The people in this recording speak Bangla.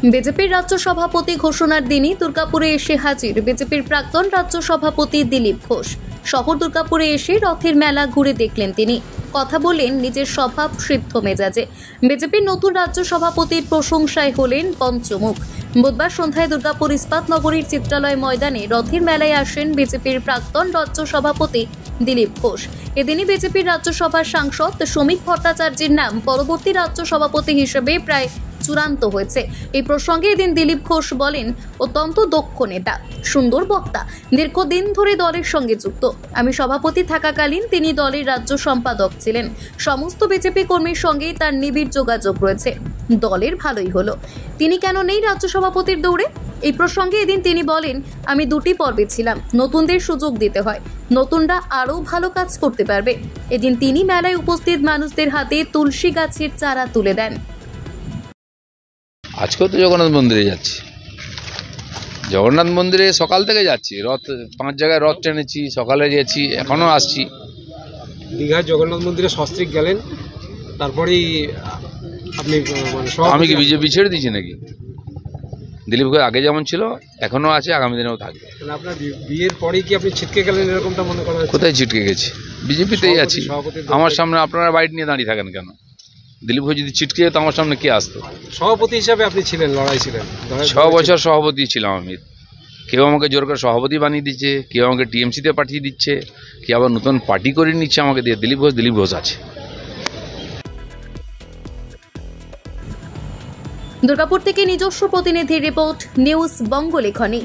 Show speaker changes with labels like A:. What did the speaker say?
A: বিজেপির রাজ্য সভাপতি ঘোষণার দিনই দুর্গাপুরে এসে হাজির বিজেপির প্রাক্তন রাজ্য সভাপতি দিলীপ ঘোষ। শহর দুর্গাপুরে এসে রথের মেলা ঘুরে দেখলেন তিনি। কথা বলেন নিজের স্বভাব সিদ্ধ মেজাজে। বিজেপির নতুন রাজ্য সভাপতির প্রশংসায় হলেন পঞ্চমুখ। বুধবার সন্ধ্যায় দুর্গাপুর ইস্পাত নগরীর চিত্রালয় ময়দানে রথের মেলায় আসেন বিজেপির প্রাক্তন রাজ্য সভাপতি দিলীপ ঘোষ। এদিনই বিজেপির রাজ্যসভার সাংসদ শ্রমিক ভট্টাচার্যের নাম পরবর্তী রাজ্য সভাপতি হিসেবে প্রায় চূড়ান্ত হয়েছে। এই প্রসঙ্গে এদিন দিলীপ ঘোষ বলেন, অত্যন্ত দক্ষ নেতা, সুন্দর বক্তা, দীর্ঘদিন ধরে দলের সঙ্গে যুক্ত। আমি সভাপতি থাকাকালীন তিনি দলের রাজ্য সম্পাদক ছিলেন। সমস্ত বিজেপি কর্মীর সঙ্গেই তার নিবিড় যোগাযোগ রয়েছে। দলের ভালোই হলো, তিনি কেন নেই রাজ্য সভাপতির দৌড়ে? এই প্রসঙ্গে এদিন তিনি বলেন, আমি দুটি পর্বে ছিলাম, নতুনদের সুযোগ দিতে হয়, নতুনরা আরও ভালো কাজ করতে পারবে। এদিন তিনি মেলায় উপস্থিত মানুষদের হাতে তুলসী গাছের চারা তুলে দেন।
B: আজকেও তো জগন্নাথ মন্দিরে যাচ্ছি, জগন্নাথ মন্দিরে সকাল থেকে যাচ্ছি। রথ 5 জায়গায় রথ টেনেছি, সকালে গেছি, এখনো আসছি।
C: দীঘার জগন্নাথ মন্দিরে সস্ত্রীক গেলেন, তারপরেই আপনি
B: আমি কি বিজেপি ছেড়ে দিয়েছি নাকি? দিলীপ ঘোষ আগে যেমন ছিল এখনো আছে, আগামী দিনেও থাকবে।
C: আপনার বিয়ের পরেই কি আপনি ছিটকে গেলেন এরকমটা মনে করা হচ্ছে?
B: কোথায় ছিটকে গেছি? বিজেপিতেই আছি। আমার সামনে আপনারা বাইট নিয়ে দাঁড়িয়ে থাকেন কেন? দিলীপ ঘোষ যদি ছিটকে যেত আমার সামনে কে আসতো?
C: সভাপতি হিসাবে আপনি ছিলেন, লড়াই ছিলেন
B: 6 বছর সভাপতি ছিলাম আমি। কেউ আমাকে জোর করে সভাপতি বানিয়ে দিচ্ছে, কেউ আমাকে টিএমসিতে পাঠিয়ে দিচ্ছে, কেউ আবার নতুন পার্টি করে নিচ্ছে আমাকে দিয়ে। দিলীপ ঘোষ আছে।
A: দুর্গাপুর থেকে নিজস্ব প্রতিনিধির রিপোর্ট, নিউজ বঙ্গলেখনী।